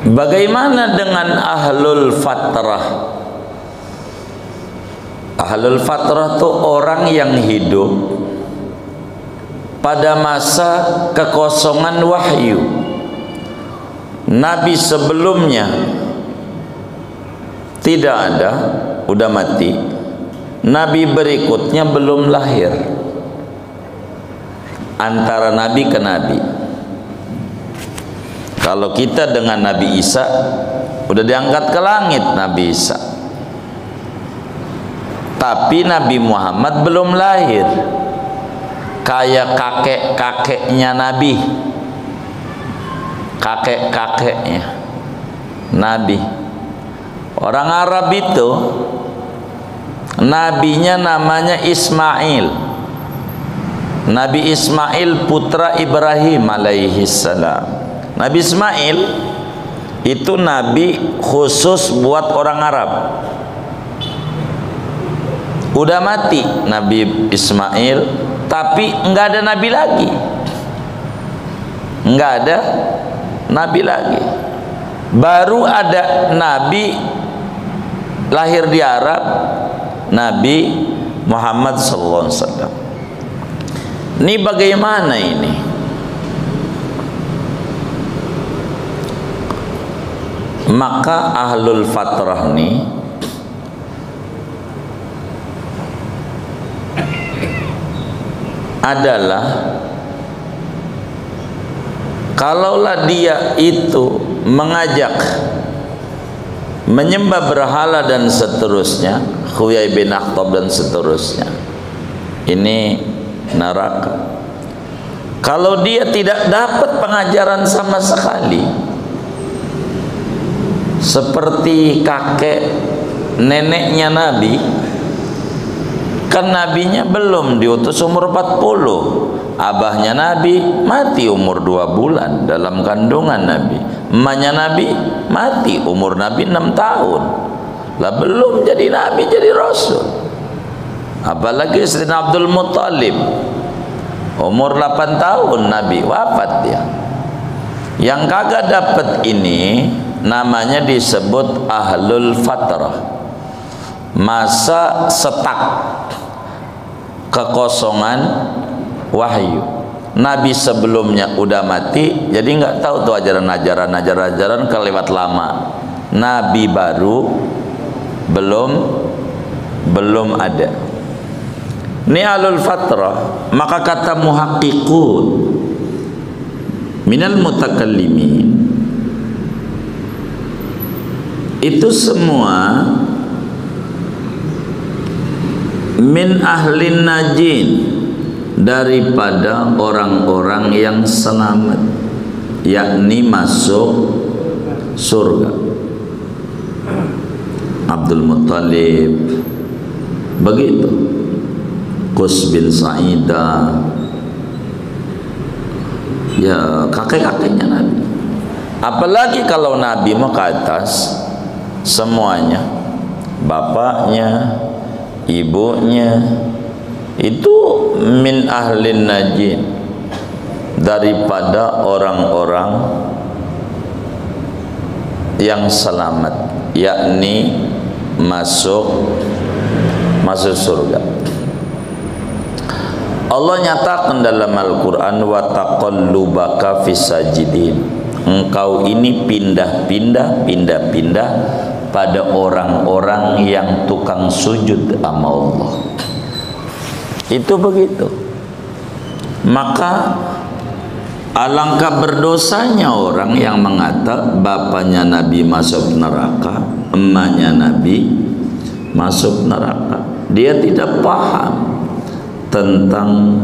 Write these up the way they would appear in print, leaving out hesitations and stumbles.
Bagaimana dengan ahlul fatrah? Ahlul fatrah itu orang yang hidup pada masa kekosongan wahyu. Nabi sebelumnya tidak ada, udah mati. Nabi berikutnya belum lahir. Antara nabi ke nabi. Kalau kita dengan Nabi Isa, udah diangkat ke langit Nabi Isa. Tapi Nabi Muhammad belum lahir. Kayak kakek-kakeknya Nabi. Kakek-kakeknya Nabi. Orang Arab itu nabinya namanya Ismail. Nabi Ismail putra Ibrahim alaihi salam. Nabi Ismail itu nabi khusus buat orang Arab. Udah mati Nabi Ismail, tapi enggak ada nabi lagi. Enggak ada nabi lagi. Baru ada nabi lahir di Arab, Nabi Muhammad SAW. Ini bagaimana ini? Maka ahlul fatrah ini adalah kalaulah dia itu mengajak menyembah berhala dan seterusnya, Huyai bin Akhtab dan seterusnya, ini neraka. Kalau dia tidak dapat pengajaran sama sekali, seperti kakek neneknya Nabi, kan nabinya belum diutus umur 40. Abahnya Nabi mati umur 2 bulan dalam kandungan Nabi. Emaknya Nabi mati umur Nabi 6 tahun. Lah belum jadi Nabi, jadi Rasul. Apalagi Sayyidina Abdul Muttalib umur 8 tahun Nabi wafat dia. Yang kagak dapat ini namanya disebut ahlul fatrah, masa setak kekosongan wahyu. Nabi sebelumnya udah mati, jadi nggak tahu tuh ajaran kelewat lama. Nabi baru belum ada. Ini ahlul fatrah. Maka kata muhaqqiqun minal mutakallimin, itu semua min ahlin najin, daripada orang-orang yang selamat, yakni masuk surga. Abdul Muttalib begitu, Qus bin Sa'idah, ya kakek-kakeknya Nabi. Apalagi kalau Nabi mau ke atas, semuanya, bapaknya, ibunya, itu min ahlin najin, daripada orang-orang yang selamat, yakni masuk surga. Allah nyatakan dalam Al-Quran, wa taqallubaka fis sajidin, engkau ini pindah-pindah pada orang-orang yang tukang sujud sama Allah. Itu begitu. Maka alangkah berdosanya orang yang mengata bapaknya Nabi masuk neraka, emaknya Nabi masuk neraka. Dia tidak paham tentang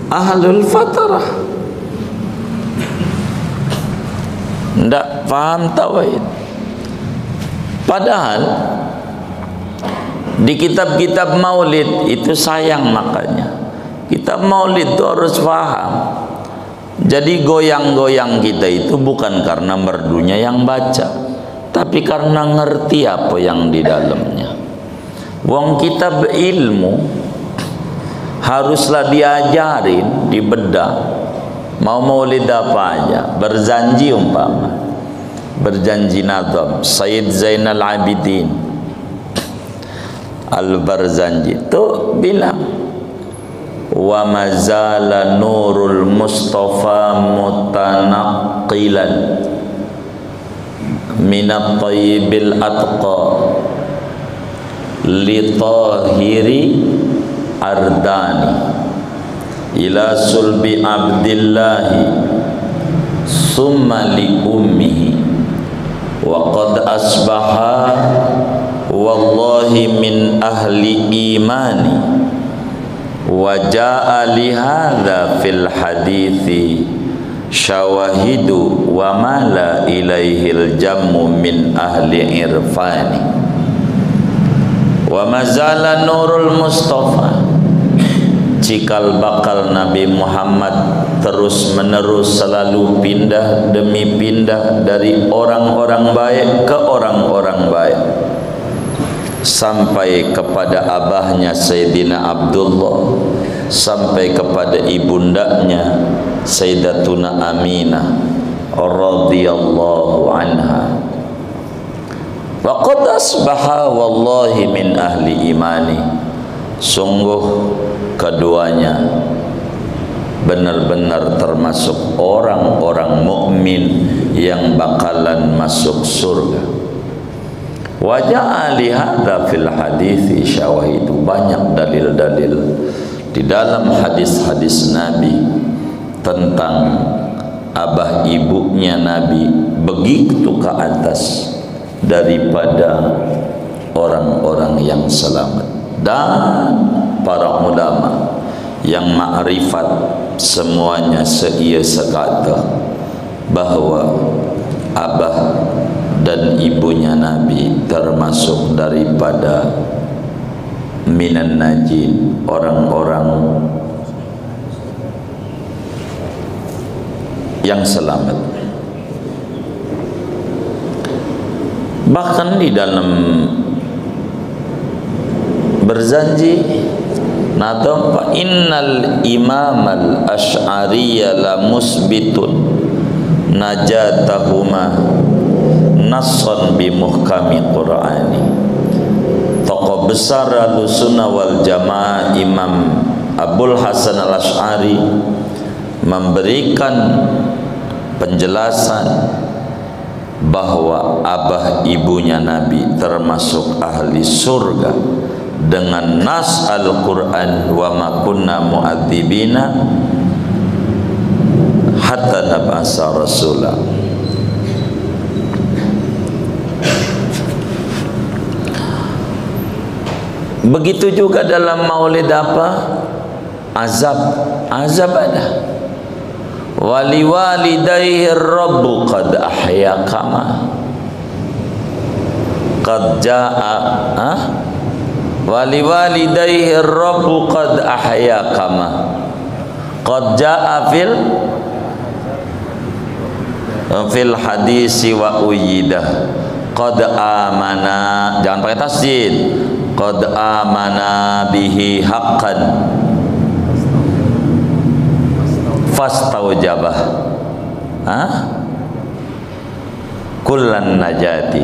ahlul fatrah, tidak paham tauhid. Padahal di kitab-kitab maulid itu sayang, makanya kitab maulid itu harus paham. Jadi goyang-goyang kita itu bukan karena merdunya yang baca, tapi karena ngerti apa yang di dalamnya. Wong kita berilmu haruslah diajarin, dibedah. Mau maulid apa aja, berzanji umpama, berjanji nazam. Sayyid Zainal Abidin Al-Barzanji itu bilang, wa mazala nurul Mustafa mutanaqqilan minat tayyibil atqa li tahiri ardani ila sulbi abdillahi summa li ummihi wa qad asbaha wallahi min ahli imani wa jaa li hadza fil hadithi syawahidu wa mala ilaihil jammu min ahli irfani wa mazala nurul Mustafa. Cikal bakal Nabi Muhammad terus menerus selalu pindah demi pindah dari orang-orang baik ke orang-orang baik sampai kepada abahnya Sayyidina Abdullah, sampai kepada ibundanya Sayyidatuna Aminah radhiyallahu anha. Wa qad asbaha wallahi min ahli imani. Sungguh keduanya benar-benar termasuk orang-orang mukmin yang bakalan masuk surga. Wa ja'ali hadza fil hadithi syawahidu. Banyak dalil-dalil di dalam hadis-hadis Nabi tentang abah ibunya Nabi begitu ke atas daripada orang-orang yang selamat. Dan para ulama yang ma'rifat semuanya seia sekata bahwa abah dan ibunya Nabi termasuk daripada minan najin, orang-orang yang selamat. Bahkan di dalam berjanji nadam, fa innal imam al asy'ariyya la musbitun najatahuma nassan bi muhkami qur'ani. Tokoh besar Ahlussunnah wal Jamaah Imam Abul Hasan al Asy'ari memberikan penjelasan bahwa abah ibunya Nabi termasuk ahli surga dengan nas Al-Quran, wa ma kunna mu'adzibina hatta nab'asa rasula. Begitu juga dalam maulid apa? Azab ada. Wali walidayhi rabbu qad ahya kama qad jaa wali walidayhi rabbu qad ahya kama qad jaa fil hadisi wa uyyidah qad amana, jangan pakai tasjid, qad amana bihi haqqan fastaujabah kullan najati.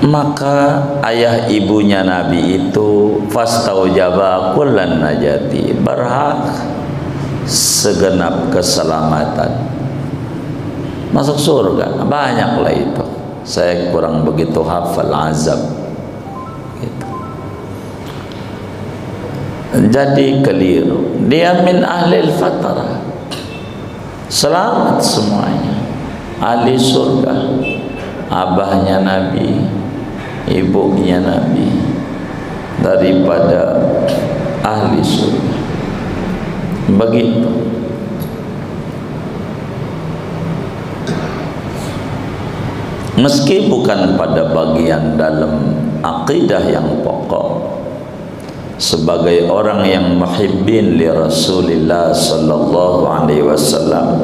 Maka ayah ibunya Nabi itu fastaujabah kullan najati, berhak segenap keselamatan, masuk surga. Banyaklah itu, saya kurang begitu hafal azab gitu. Jadi keliru, dia min ahlil fatrah, selamat semuanya, ahli surga. Abahnya Nabi, ibunya Nabi daripada ahli surga. Begitu. Meski bukan pada bagian dalam akidah yang pokok, sebagai orang yang muhibbin li Rasulillah sallallahu alaihi wasallam,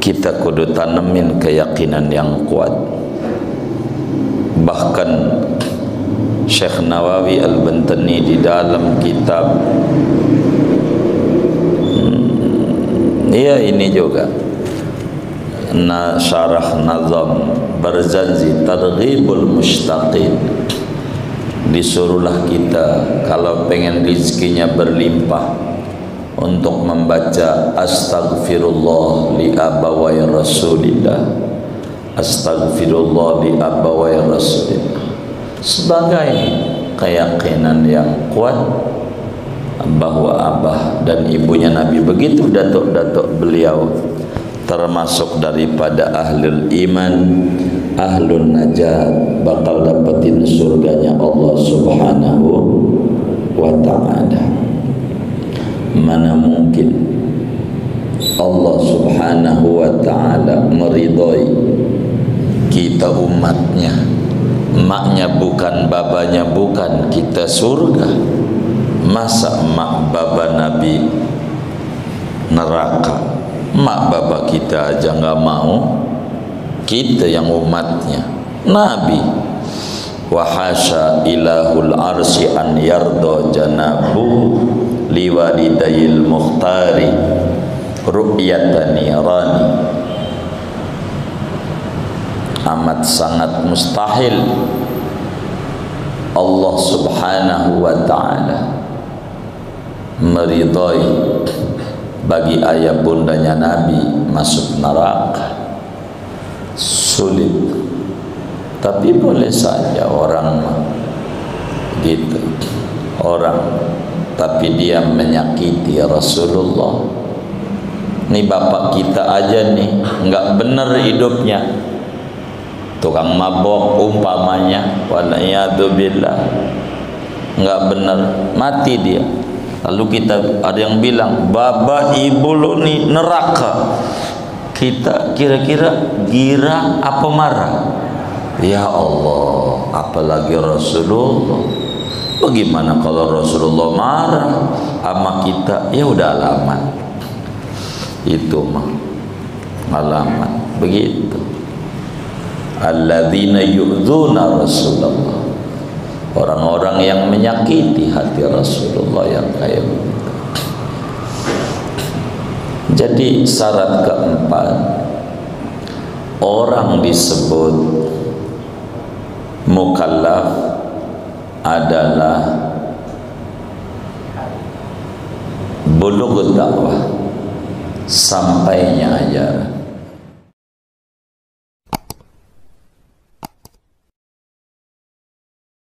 kita kudu tanemin keyakinan yang kuat. Bahkan Syekh Nawawi Al-Bantani di dalam kitab ini juga syarah nazam Barzanji Targhibul Mushtaqin. Disuruhlah kita kalau pengen rizkinya berlimpah untuk membaca astaghfirullah li abawai rasulillah, astaghfirullah li abawai rasulillah, sebagai keyakinan yang kuat bahwa abah dan ibunya Nabi begitu, datuk-datuk beliau termasuk daripada ahlul iman, ahlun najat, bakal dapetin surganya Allah Subhanahu wa ta'ala. Mana mungkin Allah Subhanahu wa ta'ala meridhoi kita umatnya, maknya bukan, babanya bukan, kita surga. Masa mak baba Nabi neraka, mak baba kita aja nggak mau, kita yang umatnya Nabi. Wahasya ilahul arsy an yardo janabu liwalidayil mukhtari ru'yatani rani. Amat sangat mustahil Allah Subhanahu wa ta'ala meridhai bagi ayah bundanya Nabi masuk neraka. Sulit. Tapi boleh saja orang gitu, orang tapi dia menyakiti Rasulullah. Ini bapak kita aja nih enggak benar hidupnya, tukang mabok umpamanya, walayyadubillah, enggak benar, mati dia. Lalu kita ada yang bilang bapak ibu lu nih neraka, kita kira-kira gira apa marah? Ya Allah, apalagi Rasulullah. Bagaimana kalau Rasulullah marah sama kita? Ya udah alamat, itu mah alamat begitu. Alladzina yu'dzuna Rasulullah, orang-orang yang menyakiti hati Rasulullah yang kayak begitu. Jadi syarat keempat, orang disebut mukallaf adalah bulugh dakwah, sampainya ajaran.